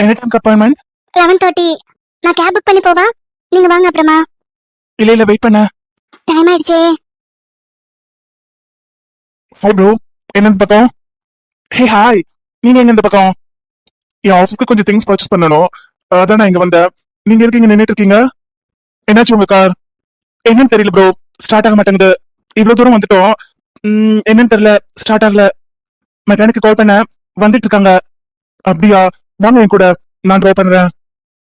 என்ன time appointment? 11:30. நான் cab book பண்ணி போவா? நீங்க வாங்க அப்புறமா. இல்ல வெயிட் பண்ண. டைம் ஆயிடுச்சே. ஹாய் ப்ரோ, என்ன இந்த பக்கம்? ஹே ஹாய், நீங்க எங்க இந்த பக்கம்? என் ஆஃபீஸ்க்கு கொஞ்சம் திங்ஸ் பர்ச்சேஸ் பண்ணணும், அதான் நான் இங்க வந்தேன். நீங்க இருக்கீங்க நின்னுட்டு இருக்கீங்க. என்னாச்சு உங்க கார்? என்னன்னு தெரியல ப்ரோ, ஸ்டார்ட் ஆக மாட்டேங்குது. இவ்வளவு தூரம் வந்துட்டோம், என்னன்னு தெரியல, ஸ்டார்ட் ஆகல. மெக்கானிக்கு கால் பண்ண, வந்துட்டு இருக்காங்க. அப்படியா? வாங்க என் கூட, நான் ட்ரை பண்றேன்.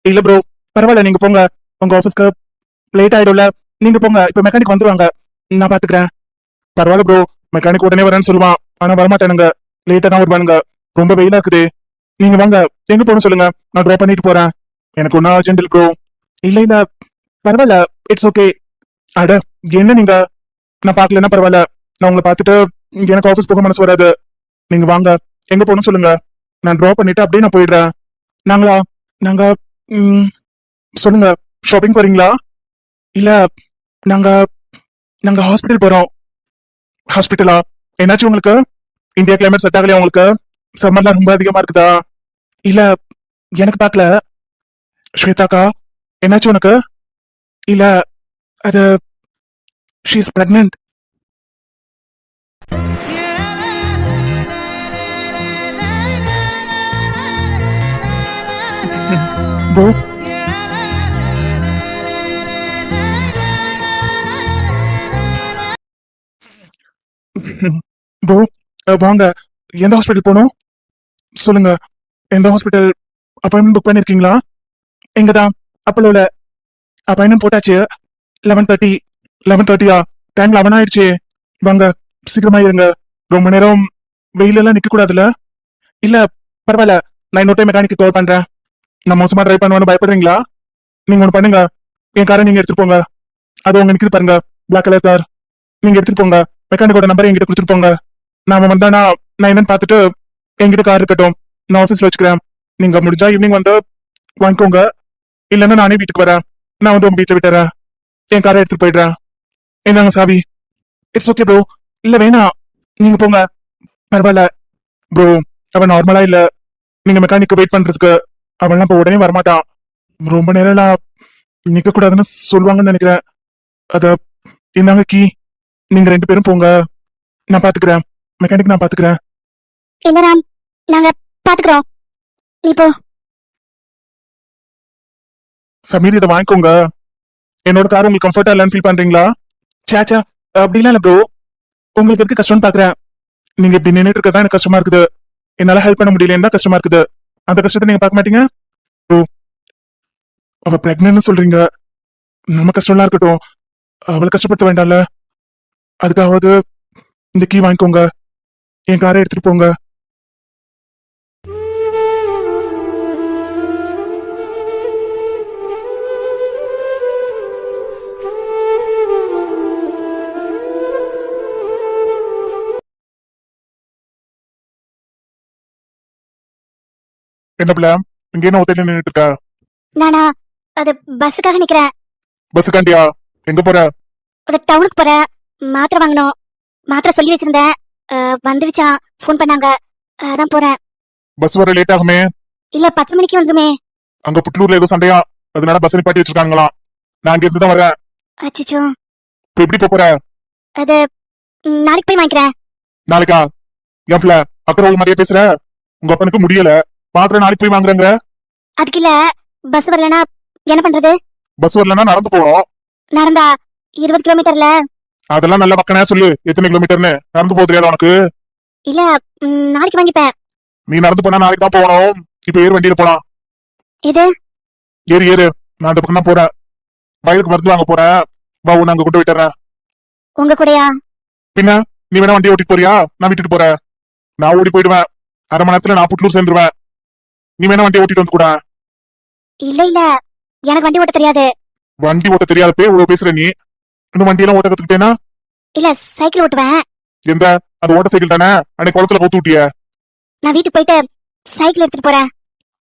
இல்ல ப்ரோ, பரவாயில்ல, நீங்க போங்க. உங்க ஆஃபீஸ்க்கு லேட் ஆயிடும்ல, நீங்க போங்க. இப்ப மெக்கானிக் வந்துருவாங்க, நான் பாத்துக்கிறேன். பரவாயில்ல ப்ரோ, மெக்கானிக் உடனே வரேன்னு சொல்லுவான், ஆனா வரமாட்டானுங்க, லேட்டா தான் வருவானுங்க. ரொம்ப வெயிலா இருக்குது. நீங்க வாங்க, எங்க போகணும் சொல்லுங்க, நான் ட்ராப் பண்ணிட்டு போறேன். எனக்கு ஒன்னும் அர்ஜென்ட் இல்ல ப்ரோ. இல்ல பரவாயில்ல, இட்ஸ் ஓகே. அட என்ன நீங்க, நான் பாக்கலன்னா பரவாயில்ல, நான் உங்களை பார்த்துட்டு எனக்கு ஆஃபீஸ் போக மனசு வராது. நீங்க வாங்க, எங்க போகணும் சொல்லுங்க, நான் ட்ராப் பண்ணிட்டு அப்படியே நான் போயிடுறேன். நாங்களா? நாங்க சொல்லுங்க, ஷாப்பிங் போறீங்களா? இல்ல நாங்க நாங்க ஹாஸ்பிட்டல் போறோம். ஹாஸ்பிட்டலா? என்னாச்சு உங்களுக்கு? இந்தியா கிளைமேட் செட் ஆகலையா உங்களுக்கு? சம்மர்லாம் ரொம்ப அதிகமா இருக்குதா? இல்ல எனக்கு பார்க்கல. ஸ்வேதாக்கா, என்னாச்சு உனக்கு? இல்ல அது she is pregnant. Bro bro வாங்க, எந்த ஹாஸ்பிட்டல் போகணும் சொல்லுங்க. எந்த ஹாஸ்பிட்டல்? அப்பாயின்மெண்ட் புக் பண்ணிருக்கீங்களா? எங்க தான் அப்பலோல அப்பாயின்மெண்ட் போட்டாச்சு. 11:30. 11:30யா? டைம் 11 ஆயிடுச்சு. வாங்க, சீக்கிரமா இருங்க. ரொம்ப நேரம் வெயில எல்லாம் நிக்க கூடாதுல. இல்ல பரவாயில்ல, நான் இன்னொரு டைம் மெக்கானிக்கு கால் பண்றேன். நான் மோசமா ட்ரை பண்ணுவேன்னு பயப்படுறீங்களா? நீங்க ஒண்ணு பண்ணுங்க, என் காரை நீங்க எடுத்துட்டு போங்க. அது உங்க நிக்குது பாருங்க, பிளாக் கலர் கார். நீங்க எடுத்துட்டு போங்க, மெக்கானிக்கோட நம்பர் என்கிட்ட கொடுத்துட்டு போங்க. நாம வந்தானா நான் என்னன்னு பார்த்துட்டு என்கிட்ட கார் இருக்கட்டும், நான் ஆஃபீஸ்ல வச்சுக்கிறேன். நீங்க முடிஞ்சா ஈவினிங் வந்து வாங்கிக்கோங்க, இல்லைன்னா நானே வீட்டுக்கு வரேன். நான் வந்து உங்க வீட்டுல விட்டுறேன், என் காரை எடுத்துட்டு போயிடுறேன். என்னங்க சாவி? It's okay bro. இல்ல வேணாம், நீங்க போங்க. பரவாயில்ல ப்ரோ, அவன் நார்மலா இல்ல, நீங்க மெக்கானிக்கு வெயிட் பண்றதுக்கு. அவன்லாம் இப்ப உடனே வரமாட்டான், ரொம்ப நேரம் நிக்க கூடாதுன்னு சொல்லுவாங்கன்னு நினைக்கிறேன். அத இந்தாங்க கீ, நீங்க 2 பேரும் போங்க, நான் பாத்துக்கிறேன். மெக்கானிக் நான் பாத்துக்கிறேன். இல்ல ராம், நாங்க பாத்துக்கிறோம், நீ போ. சமீர், இதை வாங்கிக்கோங்க. என்னோட கார் உங்களுக்கு கம்ஃபர்டா இல்லைன்னு ஃபீல் பண்றீங்களா? சாச்சா, அப்படிலாம் இல்ல ப்ரோ, உங்களுக்கு இருக்க கஷ்டம்னு பாக்குறேன். நீங்க இப்படி நின்னுட்டு இருக்கதான் எனக்கு கஷ்டமா இருக்குது. என்னால ஹெல்ப் பண்ண முடியலன்னு தான் கஷ்டமா இருக்குது. அந்த கஷ்டத்தை நீங்க பார்க்க மாட்டீங்க ப்ரோ. அவ பிரெக்னன்ட்னு சொல்றீங்க, நம்ம கஷ்டம்லாம் இருக்கட்டும், அவளை கஷ்டப்படுத்த வேண்டாம்ல. அதுக்காவது இந்த கீ வாங்கிக்கோங்க, என் காரை எடுத்துட்டு போங்க. என்ன பிளான்? இங்க என்ன ஒத்தையில நின்னுட்டு இருக்க? நானா? அது பஸ்ஸுக்காக நிக்கிறேன். பஸ்ஸுக்காண்டியா? எங்க போற? அது டவுனுக்கு போறேன், மாத்திரை வாங்கணும். மாத்திரை சொல்லி வச்சிருந்தேன், வந்துருச்சான், ஃபோன் பண்ணாங்க, அதான் போறேன். பஸ் வர லேட் ஆகுமே. இல்ல 10 மணிக்கு வந்துருமே. அங்க புட்லூர்ல ஏதோ சண்டையா, அதனால பஸ் நிப்பாட்டி வச்சிருக்காங்களாம். நான் அங்க இருந்து தான் வரேன். அச்சச்சோ. இப்ப எப்படி போற? அது நாளைக்கு போய் வாங்கிக்கிறேன். நாளைக்கா? என் பிள்ளை அப்புறம் ஒரு மாதிரியா பேசுற. உங்க அப்பனுக்கு முடியல, மாத்திரை நாளைக்கு போய் வாங்குறாங்க. அதுக்கு இல்ல, பஸ் வரலனா என்ன பண்றது? பஸ் வரலன்னா நடந்து போகணும். நடந்தா 20 கிலோமீட்டர்ல. அதெல்லாம் நல்ல பக்கனா சொல்லு, எத்தனை கிலோமீட்டர்னு. நடந்து போக தெரியாது உனக்கு? இல்ல, நாளைக்கு வாங்கிப்பேன். நீ நடந்து போனா நாளைக்கு தான் போகணும். இப்ப ஏறு, வண்டியில போலாம். இது ஏறு ஏறு, நான் அந்த பக்கம் தான் போறேன். வயலுக்கு மருந்து வாங்க போறேன், வா உன்னை அங்க கொண்டு விட்டுறேன். உங்க கூடயா? பின்ன நீ வேணா வண்டியை ஓட்டிட்டு போறியா? நான் விட்டுட்டு போறேன். நான் ஓடி போயிடுவேன், 1/2 மணி நேரத்துல நான் புட்லூர் சேர்ந்துருவேன். நீ வேணா வண்டியை ஓட்டிட்டு வந்து கூட. இல்ல இல்ல, எனக்கு வண்டி ஓட்ட தெரியாது. வண்டி ஓட்ட தெரியாதப்பே இவ்வளவு பேசுற நீ. இன்னும் வண்டியெல்லாம் ஓட்ட கத்துக்கிட்டேனா? இல்ல, சைக்கிள் ஓட்டுவேன். எந்த அது ஓட்ட சைக்கிள் தானே, அன்னைக்கு குளத்துல கவுத்து விட்டிய. நான் வீட்டுக்கு போயிட்டு சைக்கிள் எடுத்துட்டு போறேன்.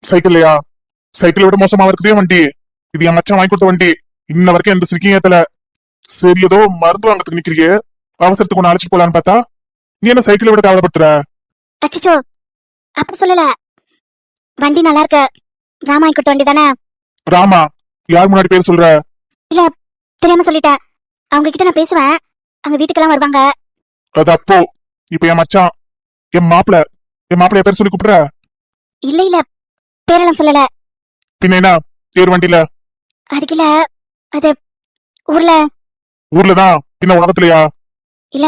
சைக்கிள்லையா? சைக்கிளை விட மோசமா இருக்குதே வண்டி. இது என் மச்சான் வாங்கி கொடுத்த வண்டி, இன்ன வரைக்கும் எந்த சிரிக்கையும் ஏத்தல. சரி, ஏதோ மருந்து வாங்கறதுக்கு நிக்கிறீங்க, அவசரத்துக்கு ஒண்ணு அழைச்சிட்டு போலான்னு பார்த்தா நீ என்ன சைக்கிளை விட கவலைப்படுத்துற? அச்சச்சோ, அப்படி சொல்லல. வண்டி நல்லா இருக்கு, ராமா கொடுத்த வண்டி தானே? ராமா? யார் முன்னாடி பேர் சொல்ற? இல்ல, தெரியாம சொல்லிட்டேன். அவங்க கிட்ட நான் பேசுவேன், அங்க வீட்டுக்கெல்லாம் வருவாங்க. அது அப்போ. இப்ப என் மச்சான், என் மாப்பிள்ள பேர் சொல்லி கூப்பிடுற? இல்ல இல்ல, பேரெல்லாம் சொல்லல. பின்ன என்ன தேர் வண்டியில? அதுக்குல அது ஊர்லதான். பின்ன உலகத்துலயா? இல்ல,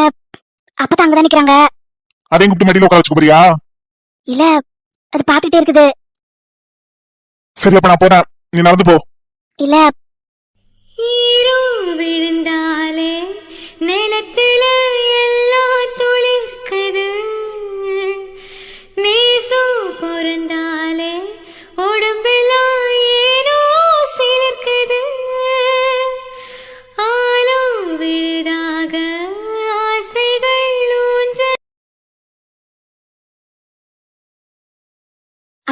அப்பதான் அங்கதான் நிக்கிறாங்க. அதையும் கூப்பிட்டு மடியில உட்கார வச்சுக்க போறியா? இல்ல, அது பாத்துக்கிட்டே இருக்குது. சரி, அப்ப நான் போறேன், நீ நடந்து போ. இல்ல, ஈரோ விழுந்தாலே நிலத்துல எல்லாம் துளிர்க்குது, நேசம் பொருந்தாலே உடம்பெல்லாம் ஏனோ சிலிர்க்குது, ஆலோ விழுதாக ஆசைகள் ஊஞ்சல்.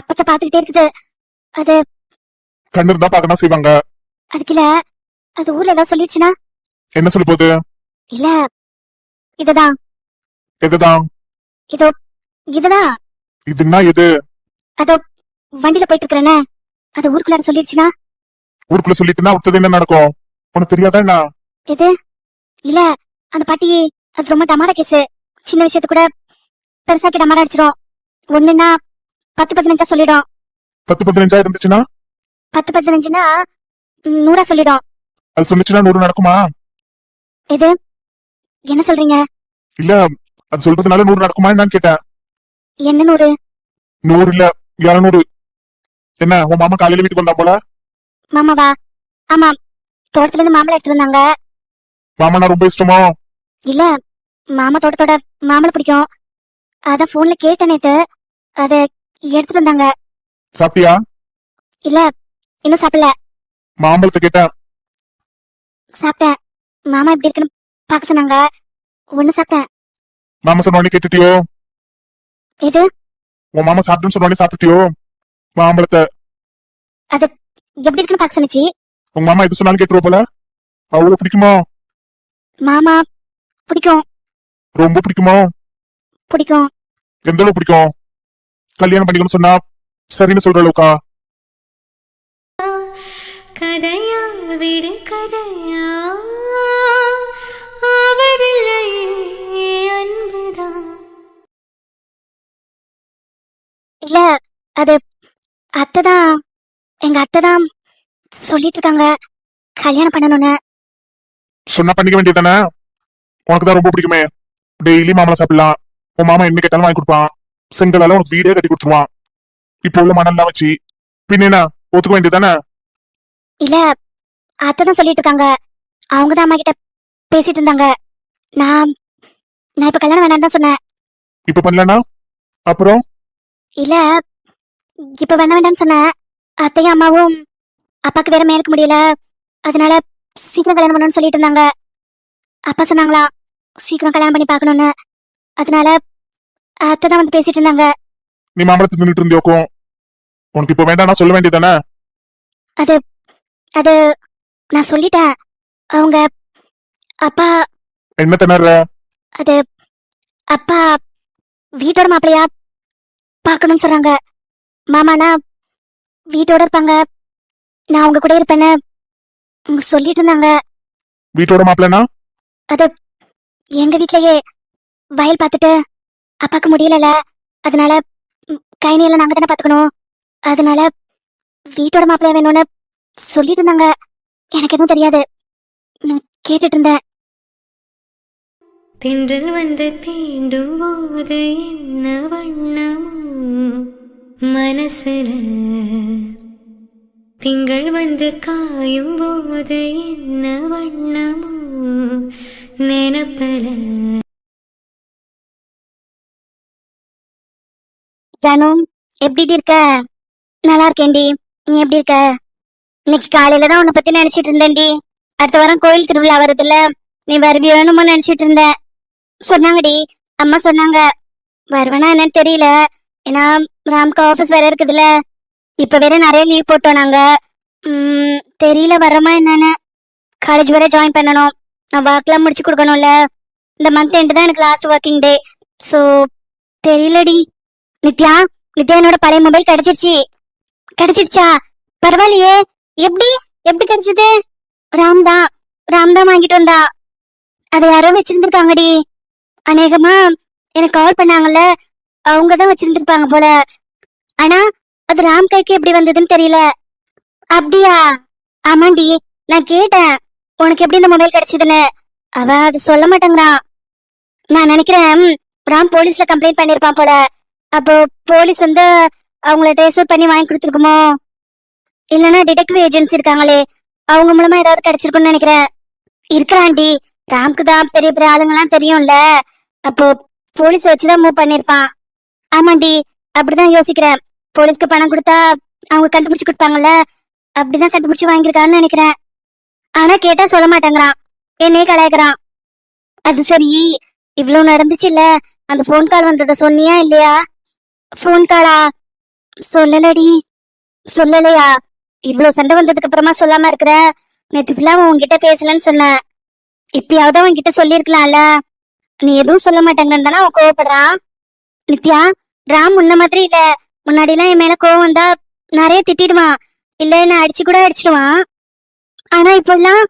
அப்பத்த பாத்துக்கிட்டே இருக்குது. அது கண்ணு இருந்தா பார்க்கதான் செய்வாங்க. அதுக்குல அது ஊர்ல ஏதாவது சொல்லிடுச்சுன்னா? என்ன சொல்லி போகுது? இல்ல, இதுதான். எதுதான்? இதோ இதுதான். இதுன்னா எது? அதோ வண்டியில போயிட்டு இருக்கிறேன்னு அது ஊருக்குள்ளார சொல்லிடுச்சுன்னா? ஊருக்குள்ள சொல்லிட்டுனா அடுத்தது என்ன நடக்கும் உனக்கு தெரியாதா என்ன? எது? இல்ல, அந்த பாட்டி அது ரொம்ப டமாரா கேஸ். சின்ன விஷயத்து கூட பெருசாக்கி டமாரா அடிச்சிடும். ஒண்ணுன்னா 10-15 சொல்லிடும். 10-15 இருந்துச்சுன்னா? 10-15னா 100 சொல்லிடும். அது சொன்னிச்சுன்னா 100 நடக்குமா? எது? என்ன சொல்றீங்க? இல்ல, அது சொல்றதுனால 100 நடக்குமா என்னன்னு கேட்டேன். என்ன 100? 100 இல்ல, 200. என்ன, உன் மாமா காலையில வீட்டுக்கு வந்தா போல? மாமாவா? ஆமா, தோட்டத்துல இருந்து மாம்பழம் எடுத்துட்டு வந்தாங்க. மாமனா ரொம்ப இஷ்டமா? இல்ல, மாமா தோட்டத்தோட மாம்பழம் பிடிக்கும். அதான் போன்ல கேட்ட நேத்து, அத எடுத்துட்டு வந்தாங்க. சாப்பிட்டியா? இல்ல, இன்னும் சாப்பிடல. மாம்பழத்தை கேட்டேன். சாப்பிட்டேன். மாமா எப்படி இருக்குன்னு பாக்க சொன்னாங்க. ஒண்ணு சாப்பிட்டேன். மாமா சொன்ன உடனே கேட்டுட்டியோ? எது? உன் மாமா சாப்பிட்டுன்னு சொன்ன உடனே சாப்பிட்டுட்டியோ மாம்பழத்தை? அது எப்படி இருக்குன்னு பாக்க சொன்னிச்சு. உங்க மாமா எது சொன்னாலும் கேட்டுருவ போல. அவ்வளவு பிடிக்குமா? மாமா பிடிக்கும். ரொம்ப பிடிக்குமா? பிடிக்கும். எந்த அளவு பிடிக்கும்? கல்யாணம் பண்ணிக்கணும்னு சொன்னா சரின்னு சொல்ற அளவுக்கா? கதையா விடு கதையா ஆவதில்லையே அன்புதான். இல்ல, அது அத்தைதான். எங்க அத்தைதான் சொல்லிட்டு இருக்காங்க கல்யாணம் பண்ணணும்னு. சொன்னா பண்ணிக்க வேண்டியதானே? உனக்குதான் ரொம்ப பிடிக்குமே. டெய்லி மாமலை சாப்பிடலாம். உன் மாமா என்ன கேட்டாலும் வாங்கி கொடுப்பான். செங்கலால உனக்கு வீடே கட்டி கொடுத்துருவான். இப்ப உள்ள மணல்லாம் வச்சு பின்ன என்ன ஒத்துக்க வேண்டியதானே? இல்ல, அத்தைதான் சொல்லிட்டு இருக்காங்க. அவங்கதான் அம்மா கிட்ட பேசிட்டு இருந்தாங்க. நான் இப்ப கல்யாணம் வேண்டாம் தான் சொன்னேன். இப்ப பண்ணலனா அப்புறம்? இல்ல, இப்ப வேண்டாம்னு சொன்னேன். அத்தையும் அம்மாவும் அப்பாக்கு வேற மேலுக்கு முடியல, அதனால சீக்கிரம் கல்யாணம் பண்ணணும்னு சொல்லிட்டு இருந்தாங்க. அப்பா சொன்னாங்களா சீக்கிரம் கல்யாணம் பண்ணி பாக்கணும்னு. அதனால அத்தைதான் வந்து பேசிட்டு இருந்தாங்க. நீ மாமலத்தை நின்றுட்டு இருந்தியோக்கும். உனக்கு இப்ப வேண்டாம்னா சொல்ல வேண்டியதானே? அது அது நான் சொல்லிட்டேன். அவங்க அப்பா என்ன திணற? அது அப்பா வீட்டோட மாப்பிள்ளையா பாக்கணும்னு சொல்றாங்க. மாமானா வீட்டோட இருப்பாங்க, நான் அவங்க கூட இருப்பேன்னு சொல்லிட்டு இருந்தாங்க. வீட்டோட மாப்பிள்ளனா? அது எங்க வீட்லயே வயல் பார்த்துட்டு அப்பாக்கு முடியலல, அதனால கைனியெல்லாம் நாங்க தானே பாத்துக்கணும். அதனால வீட்டோட மாப்பிள்ளையா வேணும்னு சொல்லிட்டு இருந்தாங்க. எனக்கு எதுவும் தெரியாது, நான் கேட்டுட்டு இருந்தேன். தென்றல் வந்து தீண்டும் போது என்ன வண்ணமோ மனசுல, திங்கள் வந்து காயும் போது என்ன வண்ணமோ நினப்பல. ஜானு, எப்படி இருக்க? நல்லா இருக்கேன்டி, நீ எப்படி இருக்க? இன்னைக்கு காலையில தான் உன்னை பத்தி நினைச்சிட்டு இருந்தேன்டி. அடுத்த வாரம் கோயில் திருவிழா வருதுல்ல, நீ வருவியோன்னு நினைச்சிட்டு இருந்தேன். சொன்னாங்கடி, அம்மா சொன்னாங்க. வருவேனா என்னன்னு தெரியல, ஏன்னா ராம்க்கு ஆபீஸ் வேற இருக்குதுல்ல. இப்ப வேற நிறைய லீவ் போட்டோம் நாங்க. தெரியல வரமா என்னன்னு. காலேஜ் வேற ஜாயின் பண்ணணும், நான் ஒர்க்லாம் முடிச்சு கொடுக்கணும்ல. இந்த மந்த் எண்ட் தான் எனக்கு லாஸ்ட் ஒர்க்கிங் டே. சோ தெரியலடி. நித்யா என்னோட பழைய மொபைல் கிடைச்சிருச்சு. கிடைச்சிடுச்சா? பரவாயில்லையே. எப்படி எப்படி கிடைச்சது? ராம்தான் ராம்தான் வாங்கிட்டு வந்தா. அதை யாரோ வச்சிருந்திருக்காங்கடி. அநேகமா எனக்கு கால் பண்ணாங்கல்ல, அவங்கதான் வச்சிருந்திருப்பாங்க போல. ஆனா அது ராம் கைக்கு எப்படி வந்ததுன்னு தெரியல. அப்படியா? ஆமாண்டி, நான் கேட்டேன் உனக்கு எப்படி இந்த மொபைல் கிடைச்சதுன்னு. அவ அது சொல்ல மாட்டேங்கிறான். நான் நினைக்கிறேன் ராம் போலீஸ்ல கம்ப்ளைண்ட் பண்ணிருப்பான் போல. அப்போ போலீஸ் வந்து அவங்கள ட்ரேஸ் அவுட் பண்ணி வாங்கி கொடுத்துருக்குமோ, இல்லைன்னா டிடெக்டிவ் ஏஜென்சி இருக்காங்களே, அவங்க மூலமா ஏதாவது கிடைச்சிருக்கும்னு நினைக்கிறேன். இருக்கலாண்டி, ராம்க்கு தான் பெரிய பெரிய ஆளுங்கெல்லாம் தெரியும்ல. அப்போ போலீஸ் வச்சுதான் மூவ் பண்ணிருப்பான். ஆமாண்டி, அப்படிதான் யோசிக்கிறேன். போலீஸ்க்கு பணம் கொடுத்தா அவங்க கண்டுபிடிச்சு கொடுப்பாங்கல்ல, அப்படிதான் கண்டுபிடிச்சு வாங்கியிருக்கான்னு நினைக்கிறேன். ஆனா கேட்டா சொல்ல மாட்டேங்கிறான், என்னையே கலாய்க்கிறான். அது சரி, இவ்வளவு நடந்துச்சு இல்ல, அந்த போன் கால் வந்ததை சொன்னியா இல்லையா? போன் காலா? சொல்லலடி. சொல்லலையா? இவ்வளவு சண்டை வந்ததுக்கு அப்புறமா சொல்லாம இருக்கிற? நேத்து ஃபுல்லா உன்கிட்ட பேசலன்னு சொன்ன. இப்பயாவது அவன்கிட்ட சொல்லிருக்கலாம்ல. நீ எதுவும் சொல்ல மாட்டேங்கன்னு தானே அவன் கோவப்படுறான். நித்யா, ராம் முன்ன மாதிரி இல்ல. முன்னாடி எல்லாம் என் மேல கோவம் வந்தா நிறைய திட்டிடுவான், இல்ல என்ன அடிச்சு கூட அடிச்சிடுவான். ஆனா இப்பெல்லாம்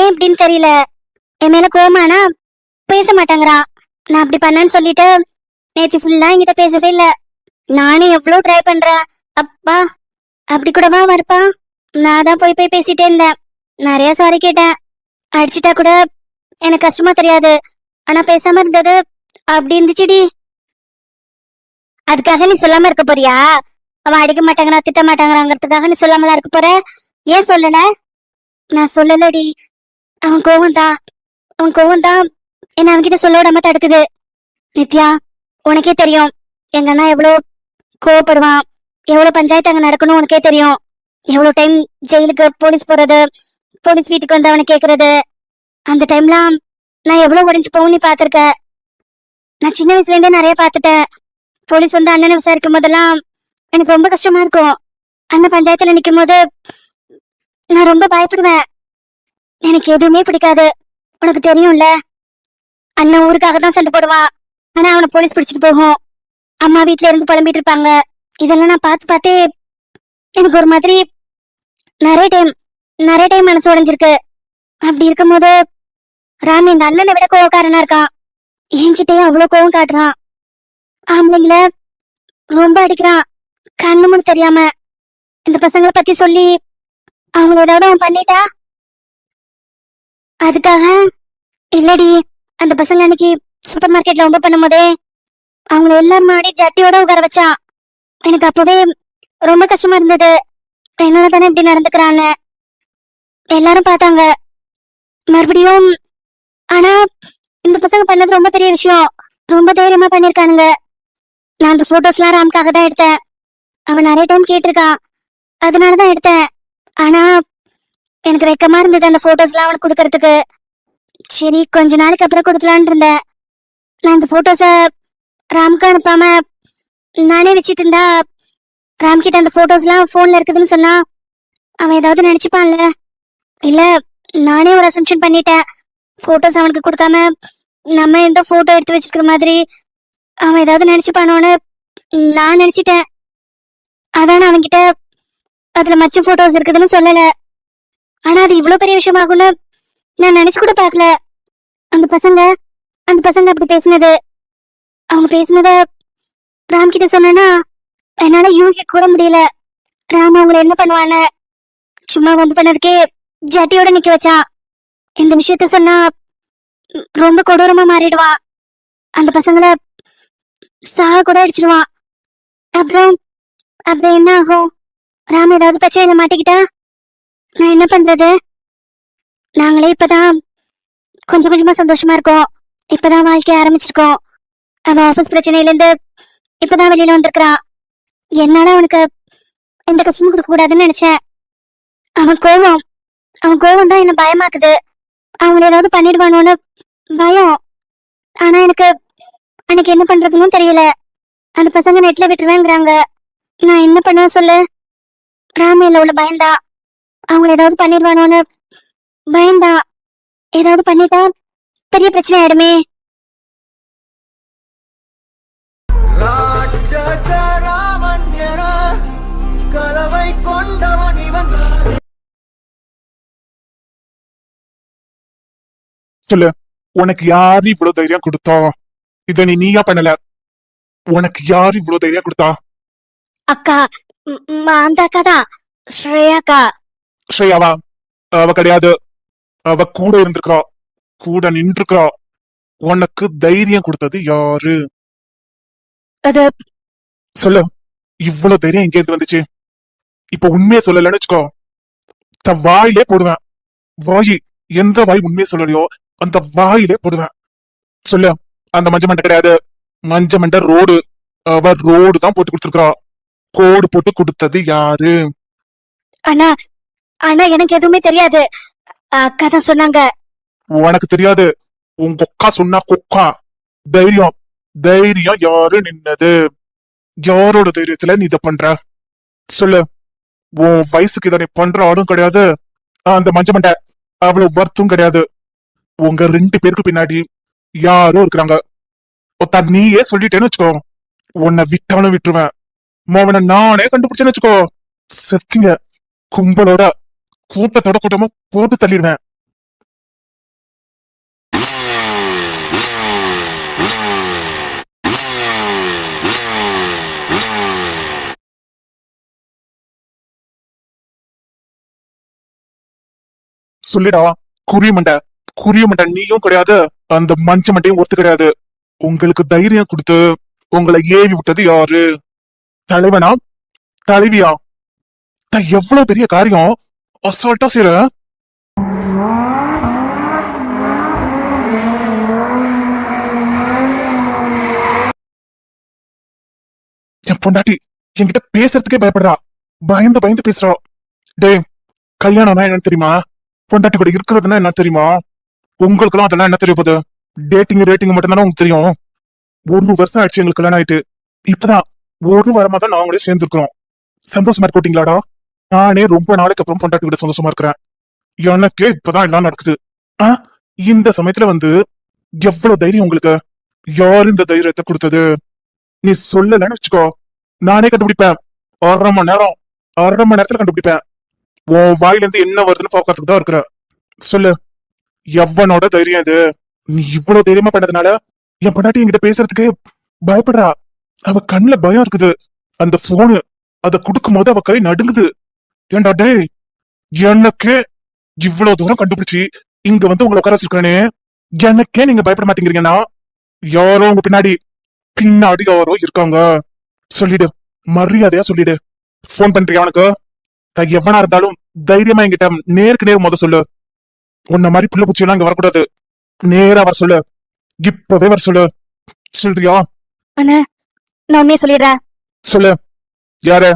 ஏன் இப்படின்னு தெரியல, என் மேல கோவமானா பேச மாட்டேங்கிறான். நான் அப்படி பண்ணேன்னு சொல்லிட்டு நேத்து ஃபுல்லா என்கிட்ட பேசவே இல்ல. நானே எவ்வளவு ட்ரை பண்றேன். அப்பா, அப்படி கூடவா மறுப்பான்? நான் தான் போய் போய் பேசிட்டே இருந்தேன். நிறைய சாரி கேட்டேன். அடிச்சிட்டா கூட எனக்கு கஷ்டமா தெரியாது. ஆனா பேசாம இருந்தது அப்படி இருந்துச்சுடி. அதுக்காக நீ சொல்லாம இருக்க போறியா? அவன் அடிக்க மாட்டாங்கிறான், திட்ட மாட்டாங்கிறாங்கிறதுக்காக நீ சொல்லாமலாம் இருக்க போற? ஏன் சொல்லல? நான் சொல்லலடி. அவன் கோவம் தான் என்ன அவன்கிட்ட சொல்ல விடாம தடுக்குது. நித்யா, உனக்கே தெரியும் எங்க அண்ணா எவ்வளவு கோவப்படுவான், எவ்வளவு பஞ்சாயத்து அங்க நடக்கணும் உனக்கே தெரியும். எவ்வளவு டைம் ஜெயிலுக்கு போலீஸ் போறது, போலீஸ் வீட்டுக்கு வந்து அவனை கேக்குறது. அந்த டைம்லாம் நான் எவ்வளவு உடைஞ்சு போகும் நீ பாத்திருக்க. நான் சின்ன வயசுல இருந்தே நிறைய பாத்துட்டேன். போலீஸ் வந்து அண்ணனை விசாரிக்கும் போதெல்லாம் எனக்கு ரொம்ப கஷ்டமா இருக்கும். அண்ணன் பஞ்சாயத்துல நிக்கும் போது நான் ரொம்ப பயப்படுவேன். எனக்கு எதுவுமே பிடிக்காது, உனக்கு தெரியும்ல. அண்ணன் ஊருக்காக தான் சண்டை போடுவான், ஆனா அவனை போலீஸ் பிடிச்சிட்டு போகும். அம்மா வீட்டுல இருந்து புலம்பிட்டு இருப்பாங்க. இதெல்லாம் நான் பார்த்து பார்த்தே எனக்கு ஒரு மாதிரி நிறைய டைம் மனசு உடைஞ்சிருக்கு. அப்படி இருக்கும் போது ராம் எங்க அண்ணனை விட கோவக்காரனா இருக்கான். என்கிட்டயே அவ்வளவு கோவம் காட்டுறான். ஆம்பளைங்கள ரொம்ப அடிக்கிறான், கண்ணு முன்னு தெரியாம. இந்த பசங்களை பத்தி சொல்லி அவங்களோட அவன் பண்ணிட்டா? அதுக்காக இல்லடி. அந்த பசங்க அன்னைக்கு சூப்பர் மார்க்கெட்ல ரொம்ப பண்ணும் போதே அவங்கள எல்லாரும் மாடி ஜட்டியோட உட்கார வச்சான். எனக்கு அப்பவே ரொம்ப கஷ்டமா இருந்தது. என்னால தானே இப்படி நடந்துக்கிறான்னு எல்லாரும் பார்த்தாங்க. மறுபடியும் ஆனா இந்த பசங்க பண்ணது ரொம்ப பெரிய விஷயம். ரொம்ப தைரியமா பண்ணிருக்கானுங்க. நான் அந்த போட்டோஸ்லாம் ராம்காக தான் எடுத்தேன். அவன் நிறைய டைம் கேட்டிருக்கான், அதனாலதான் எடுத்தேன். ஆனா எனக்கு வெக்கமா இருந்தது அந்த போட்டோஸ்லாம் அவனுக்கு கொடுக்கறதுக்கு. சரி, கொஞ்ச நாளைக்கு அப்புறம் கொடுக்கலான்னு இருந்தேன். நான் இந்த போட்டோஸ ராம்க்கு அனுப்பாம நானே வச்சிட்டு இருந்தா, ராம் கிட்ட அந்த போட்டோஸ்லாம் போன்ல இருக்குதுன்னு சொன்னா அவன் ஏதாவது நினைச்சுப்பான்ல. இல்ல, நானே ஒரு அசம்ஷன் பண்ணிட்டேன். போட்டோஸ் அவனுக்கு கொடுக்காம நம்ம எந்த போட்டோ எடுத்து வச்சிருக்கிற மாதிரி அவன் ஏதாவது நினைச்சுப்பானோன்னு நான் நினைச்சிட்டேன். அதான் அவன்கிட்ட அதுல மச்ச போட்டோஸ் இருக்குதுன்னு சொல்லல. ஆனா அது இவ்வளவு பெரிய விஷயமாகும்னு நான் நினைச்சு கூட பாக்கல. அந்த பசங்க அப்படி பேசினது, அவங்க பேசினத ராம் கிட்ட சொன்னா என்னால யூகிக்க கூட முடியல. ராம் அவங்களை என்ன பண்ணுவான்னு. சும்மா வந்து பண்ணதுக்கே ஜட்டியோட நிக்க வச்சான். இந்த விஷயத்த சொன்னா ரொம்ப கொடூரமா மாறிடுவான். அந்த பசங்களை சாக கூட அடிச்சிடுவான். அப்புறம் என்ன ஆகும்? ராம் ஏதாவது பிரச்சனையில மாட்டிக்கிட்டா நான் என்ன பண்றது? நாங்களே இப்பதான் கொஞ்சம் கொஞ்சமா சந்தோஷமா இருக்கோம். இப்பதான் வாழ்க்கைய ஆரம்பிச்சிருக்கோம். அவன் ஆபீஸ் பிரச்சனையில இருந்து இப்பதான் வெளியில வந்திருக்கிறான். என்னால அவனுக்கு எந்த கஷ்டமும் கொடுக்க கூடாதுன்னு நினைச்சேன். அவன் கோவம் தான் என்ன பயமாக்குது. அவங்கள ஏதாவது பண்ணிடுவானோன்னு பயம். ஆனா எனக்கு என்ன பண்றதுன்னு தெரியல. அந்த பசங்க நெட்ல விட்டுருவேங்கிறாங்க. நான் என்ன பண்ண சொல்லு? ராமையில உள்ள பயந்தா, அவங்கள ஏதாவது பண்ணிடுவானோன்னு பயந்தா. ஏதாவது பண்ணிட்டா பெரிய பிரச்சனை ஆயிடுமே. ராட்சச ராமன்யன சொல்லு, உனக்கு யாரு இவ்வளவு தைரியம் கொடுத்தா? இத நீயா பண்ணல. உனக்கு யாரு இவ்வளவு தைரியம் கொடுத்தா? அக்கா, அந்த அக்கா தான், ஸ்ரேயாக்கா. ஸ்ரேயாவா? அவ கிடையாது. அவ கூட இருந்திருக்கா, கூட நின்றுக்கா. உனக்கு தைரியம் கொடுத்தது யாரு? அது சொல்லு, இவ்வளவு தைரியம் எங்க இருந்து வந்துச்சு? இப்ப உண்மையை சொல்லலன்னு வச்சுக்கோ, வாயிலே போடுவேன். வாயி, எந்த வாய் உண்மையை சொல்லலையோ அந்த வாயிலே போடுவேன். சொல்லு, அந்த மஞ்ச மண்டை கிடையாது. மஞ்ச மண்டை ரோடு. அவ ரோடு தான் போட்டு கொடுத்துருக்கா. கோடு போட்டு கொடுத்தது யாரு? அண்ணா, அண்ணா எனக்கு எதுவுமே தெரியாது. அக்கா தான் சொன்னாங்க. உனக்கு தெரியாது. உங்க அக்கா சொன்னா கொக்கா. தைரியம், தைரியம் யாரு நின்னது? யாரோட தைரியத்துல நீ இத பண்ற? சொல்லு, உன் வயசுக்கு இதை நீ பண்ற ஆளும் கிடையாது. அந்த மஞ்ச மண்டை அவ்வளவு வர்த்தும் கிடையாது. உங்க 2 பேருக்கு பின்னாடி யாரும் இருக்கிறாங்க. ஒத்தா நீயே சொல்லிட்டேன்னு வச்சுக்கோ, உன்னை விட்டாலும் விட்டுருவேன். மோவனை நானே கண்டுபிடிச்சேன்னு வச்சுக்கோ, செத்திங்க. கும்பலோட, கூட்டத்தோட கூட்டமா போட்டு தள்ளிடுவேன். சொல்லிடா, குறிய மண்டை, குறிய மண்டை நீயும் கிடையாது. அந்த மஞ்ச மண்டையும் ஒத்து கிடையாது. உங்களுக்கு தைரியம் கொடுத்து உங்களை ஏவி விட்டது யாரு? தலைவனா? தலைவியா? எவ்வளவு பெரிய காரியம் அசால்ட்டா செய்யற. என் பொண்டாட்டி என்கிட்ட பேசுறதுக்கே பயப்படுறா. பயந்து பயந்து பேசுறா. டே, கல்யாணம்னா என்னன்னு தெரியுமா? பொண்டாட்டி கூட இருக்கிறதுனா என்ன தெரியுமா? உங்களுக்கெல்லாம் அதெல்லாம் என்ன தெரிய போகுது? டேட்டிங் ரேட்டிங் மட்டும் தானே உங்களுக்கு தெரியும். 1 வருஷம் ஆயிடுச்சு எங்களுக்கு கல்யாணம் ஆயிட்டு. இப்பதான் 1 வாரமா தான் நாங்களே சேர்ந்துருக்கிறோம். சந்தோஷமா இருக்கீங்களாடா? நானே ரொம்ப நாளைக்கு அப்புறம் பொண்டாட்டி கூட சந்தோஷமா இருக்கிறேன். எனக்கே இப்பதான் எல்லாம் நடக்குது. இந்த சமயத்துல வந்து எவ்வளவு தைரியம் உங்களுக்கு? யாரு இந்த தைரியத்தை கொடுத்தது? நீ சொல்லலன்னு வச்சுக்கோ, நானே கண்டுபிடிப்பேன். 1/2 மணி நேரம், 1/2 மணி நேரத்துல கண்டுபிடிப்பேன். உன் வாயில இருந்து என்ன வருதுன்னு பாக்கிறதுக்கு தான் இருக்கிற. சொல்லு, எவனோட தைரியம் இது? நீ இவ்வளவு தைரியமா பண்ணதுனால என் பொண்டாட்டி என்கிட்ட பேசுறதுக்கு பயப்படுறா. அவ கண்ணுல பயம் இருக்குது. அந்த போனு அத குடுக்கும் போது அவ கை நடுங்குது. ஏண்டா டேய், எனக்கே இவ்வளவு தூரம் கண்டுபிடிச்சு இங்க வந்து உங்களை உட்கார வச்சிருக்கேனே, எனக்கே நீங்க பயப்பட மாட்டேங்கிறீங்கன்னா யாரோ உங்க பின்னாடி பின்னாடி யாரோ இருக்காங்க. சொல்லிடு, மரியாதையா சொல்லிடு. போன் பண்றியா அவனுக்கு? எவனா இருந்தாலும் தைரியமா என்கிட்ட நேருக்கு நேர் முத சொல்லு. உன்ன மாதிரி புள்ள பூச்சி எல்லாம் இங்க வரக்கூடாது. நேரா வர சொல்லு. இப்பவே வர சொல்லு. சொல்றியா? அண்ணா, நான் உண்மையை சொல்லிடுறேன். சொல்லு, யாரு?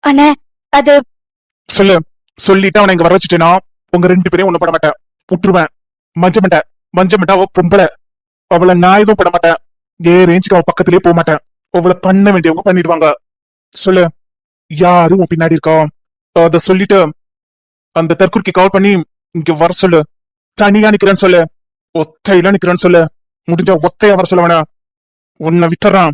அண்ணா, அது சொல்லு. சொல்லிட்டு அவனை இங்க வர வச்சுட்டேனா உங்க 2 பேரையும் ஒண்ணு பண்ண மாட்டேன், விட்டுருவேன். மஞ்ச மண்டை அவ பொம்பளை. அவளை நான் எதுவும் பண்ண மாட்டேன். ரேஞ்சுக்கு அவ பக்கத்திலே போக மாட்டேன். அவளை பண்ண வேண்டியவங்க பண்ணிடுவாங்க. சொல்லு, யாரு உன் பின்னாடி இருக்கா? அத சொல்லிட்டு அந்த தற்குறிக்கு கால் பண்ணி இங்க வர சொல்லு. தனியா நிக்கிறேன்னு சொல்லு. ஒத்தையில நிக்கிறேன்னு சொல்லு. முடிஞ்சா ஒத்தையா வர சொல்ல வேணா. உன்னை விட்டுறான்.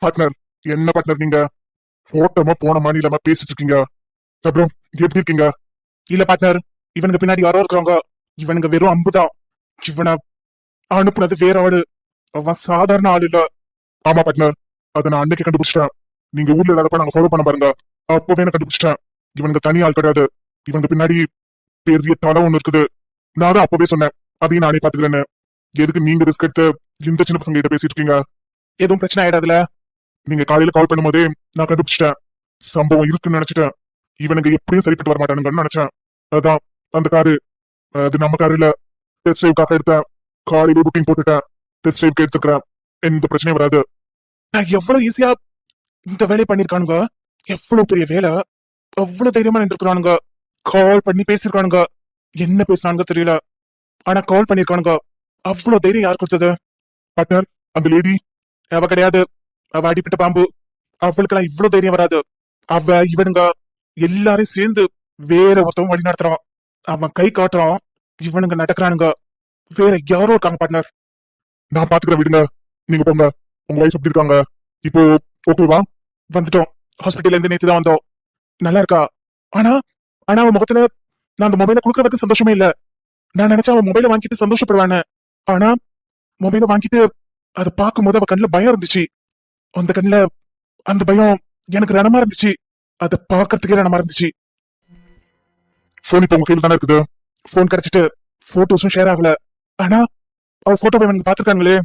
பார்ட்னர், என்ன பார்ட்னர் நீங்க ஓட்டமா போன மாதிரி இல்லாம பேசிட்டு இருக்கீங்க. அப்புறம் எப்படி இருக்கீங்க? இல்ல பார்ட்னர், இவனுக்கு பின்னாடி யாரோ இருக்கிறாங்க. இவனுங்க வெறும் அம்புதான். இவனை அனுப்புனது வேற ஆளு. அவன் சாதாரண ஆள் இல்ல. ஆமா பார்ட்னர், அதை நான் அன்னைக்கு கண்டுபிடிச்சிட்டேன். நீங்க ஊர்ல இல்லாதப்ப நாங்க ஃபாலோ பண்ண பாருங்க. அப்பவே நான் கண்டுபிடிச்சிட்டேன். இவனுங்க தனி ஆள் கிடையாது. இவனுக்கு பின்னாடி பெரிய தலை ஒண்ணு இருக்குது. நான் தான் அப்பவே சொன்னேன், அதையும் நானே பாத்துக்கிறேன்னு. எதுக்கு நீங்க ரிஸ்க் எடுத்து இந்த சின்ன பசங்க கிட்ட பேசிட்டு இருக்கீங்க? எதுவும் பிரச்சனை ஆயிடாதுல? நீங்க காலையில கால் பண்ணும்போதே நான் கண்டுபிடிச்சிட்டேன். சம்பவம் இருக்குன்னு நினைச்சிட்டேன். இவனுங்க எப்படியும் சரிப்பட்டு வர மாட்டானுங்கன்னு நினைச்சேன். அதான் அந்த காரு, அது நம்ம காரு இல்ல. டெஸ்ட் டிரைவ்காக எடுத்தேன். காலையில புக்கிங் போட்டுட்டேன். டெஸ்ட் டிரைவ்க்கு எடுத்துக்கிறேன். எந்த பிரச்சனையும் வராது. நான் எவ்வளவு ஈஸியா இந்த வேலையை பண்ணிருக்கானுங்க. எவ்வளவு பெரிய வேலை. அவ்வளவு தைரியமா நின்றுக்கிறானுங்க. கால் பண்ணி பேசிருக்கானுங்க. என்ன பேசினானுங்க தெரியல. ஆனா கால் பண்ணிருக்கானுங்க. அவ்வளவு தைரியம் யார் கொடுத்தது? பார்ட்னர், அந்த லேடி அவ கிடையாது. அவ அடிப்பட்ட பாம்பு. அவளுக்கெல்லாம் இவ்வளவு தைரியம் வராது. அவ இவனுங்க எல்லாரையும் சேர்ந்து வேற ஒருத்தவன் வழி நடத்துறான். அவன் கை காட்டுறான். இவனுங்க நடக்கிறானுங்க. வேற யாரோ இருக்காங்க பார்ட்னர். நான் பாத்துக்கிறேன், விடுங்க. நீங்க போங்க. உங்க வயசு எப்படி இருக்காங்க இப்போ? ஓகேவா? வந்துட்டோம். ஹாஸ்பிட்டல்ல இருந்து நேத்து தான் வந்தோம். நல்லா இருக்கா? ஆனா ஆனா அவன் முகத்துல நான் அந்த மொபைலை கொடுக்கற வரைக்கும் சந்தோஷமே இல்ல. நான் நினைச்சா அவன் மொபைலை வாங்கிட்டு சந்தோஷப்படுவானு. ஆனா மொபைலை வாங்கிட்டு அதை பார்க்கும்போது அவ கண்ணுல பயம் இருந்துச்சு. அந்த கண்ணுல அந்த பயம் எனக்கு ரணமா இருந்துச்சு. அதை பாக்குறதுக்கே ரணமா இருந்துச்சு. போன் இப்ப உங்க கையில தானே இருக்குது. போன் கிடைச்சிட்டு போட்டோஸும் ஷேர் ஆகல. ஆனா அவ போட்டோவை இவனுக்கு பாத்துருக்காங்களே.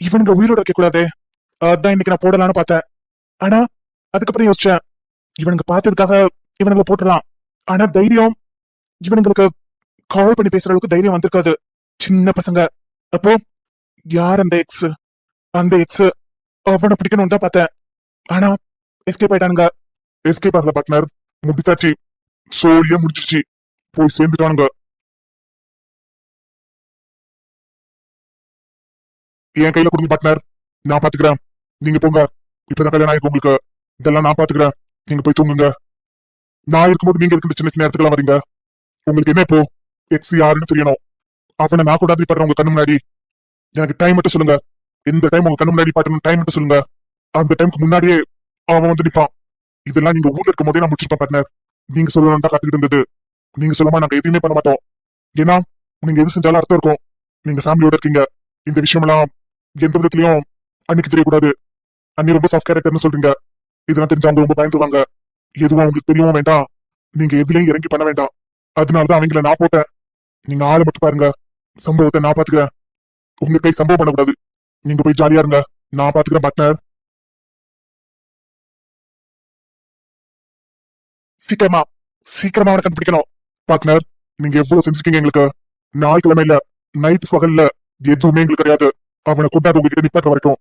இவனுங்க உயிரோட வைக்க கூடாதே. அதான் இன்னைக்கு நான் போடலான்னு பார்த்தேன். ஆனா அதுக்கப்புறம் யோசிச்சேன், இவனுங்க பார்த்ததுக்காக இவனுங்களை போட்டுடலாம். ஆனா தைரியம் இவனுங்களுக்கு கால் பண்ணி பேசுற அளவுக்கு தைரியம் வந்திருக்காது. சின்ன பசங்க. அப்போ யார் அந்த எக்ஸ்? அந்த எக்ஸ் அவனை பிடிக்கணும்னு தான் பார்த்தேன். ஆனா எஸ்கேப் ஆயிட்டானுங்க. எஸ்கேப் ஆகல பார்ட்னர், முடித்தாச்சு. சோழியா முடிச்சிருச்சு. போய் சேர்ந்துட்டானுங்க. என் கையில கொடுங்க பார்ட்னர், நான் பாத்துக்கிறேன். நீங்க போங்க. இப்பதான் கல்யாணம் ஆயிருக்கு உங்களுக்கு. இதெல்லாம் நான் பாத்துக்கிறேன். நீங்க போய் தூங்குங்க. நான் இருக்கும்போது நீங்க இருக்கிற சின்ன சின்ன இடத்துக்குலாம் வரீங்க. உங்களுக்கு என்ன இப்போ? எக்ஸ் யாருன்னு தெரியணும். அவனை நான் கூட படுறேன் உங்க கண்ணு முன்னாடி. எனக்கு டைம் மட்டும் சொல்லுங்க. எந்த டைம் உங்க கண்ணு முன்னாடி பாட்டணும் டைம் மட்டும் சொல்லுங்க. அந்த டைமுக்கு முன்னாடியே அவன் வந்து நிப்பான். இதெல்லாம் நீங்க ஊர்ல இருக்கும் போதே நான் முடிச்சிருப்பேன் பார்ட்னர். நீங்க சொல்லணும் தான் காத்துக்கிட்டு இருந்தது. நீங்க சொல்லாம நாங்க எதுவுமே பண்ண மாட்டோம். ஏன்னா நீங்க எது செஞ்சாலும் அர்த்தம் இருக்கும். நீங்க ஃபேமிலியோட இருக்கீங்க. இந்த விஷயமெல்லாம் எந்த விதத்திலயும் அன்னைக்கு தெரியக்கூடாது. அன்னி ரொம்ப சாஃப்ட் கேரக்டர்னு சொல்றீங்க. இதெல்லாம் தெரிஞ்சு அவங்க ரொம்ப பயந்துருவாங்க. எதுவும் அவங்களுக்கு தெரியவும் வேண்டாம். நீங்க எதுலயும் இறங்கி பண்ண வேண்டாம். அதனாலதான் அவங்கள நான் போட்டேன். நீங்க ஆளை மட்டும் பாருங்க. சம்பவத்தை நான் பாத்துக்கிறேன். உங்க கை சம்பவம் பண்ணக்கூடாது. நீங்க போய் ஜாலியா இருங்க. நான் பாத்துக்கிறேன் பார்ட்னர். சீக்கிரமா சீக்கிரமா அவனை கண்டுபிடிக்கணும் பார்ட்னர். நீங்க எவ்வளவு செஞ்சிருக்கீங்க எங்களுக்கு. நாள் கிழமை இல்ல, நைட் பகல்ல எதுவுமே எங்களுக்கு கிடையாது. அவனை கொண்டாடு உங்ககிட்ட நிப்பாட்ட வரைக்கும்.